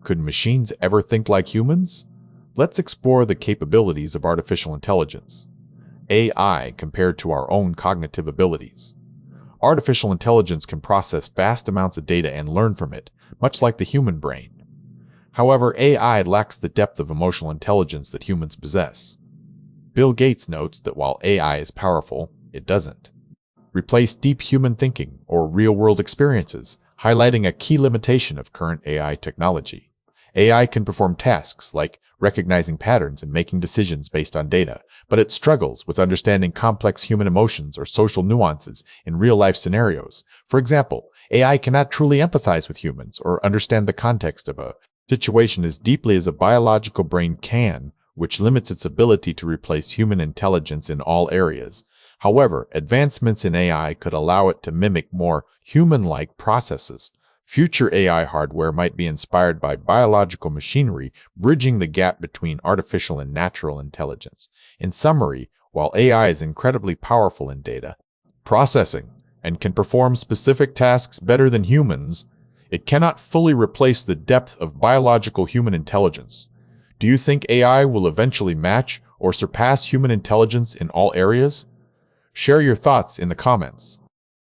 Could machines ever think like humans? Let's explore the capabilities of artificial intelligence. AI compared to our own cognitive abilities. Artificial intelligence can process vast amounts of data and learn from it, much like the human brain. However, AI lacks the depth of emotional intelligence that humans possess. Bill Gates notes that while AI is powerful, it doesn't replace deep human thinking or real-world experiences, highlighting a key limitation of current AI technology. AI can perform tasks like recognizing patterns and making decisions based on data, but it struggles with understanding complex human emotions or social nuances in real-life scenarios. For example, AI cannot truly empathize with humans or understand the context of a situation as deeply as a biological brain can, which limits its ability to replace human intelligence in all areas. However, advancements in AI could allow it to mimic more human-like processes. Future AI hardware might be inspired by biological machinery, bridging the gap between artificial and natural intelligence. In summary, while AI is incredibly powerful in data processing and can perform specific tasks better than humans, it cannot fully replace the depth of biological human intelligence. Do you think AI will eventually match or surpass human intelligence in all areas? Share your thoughts in the comments.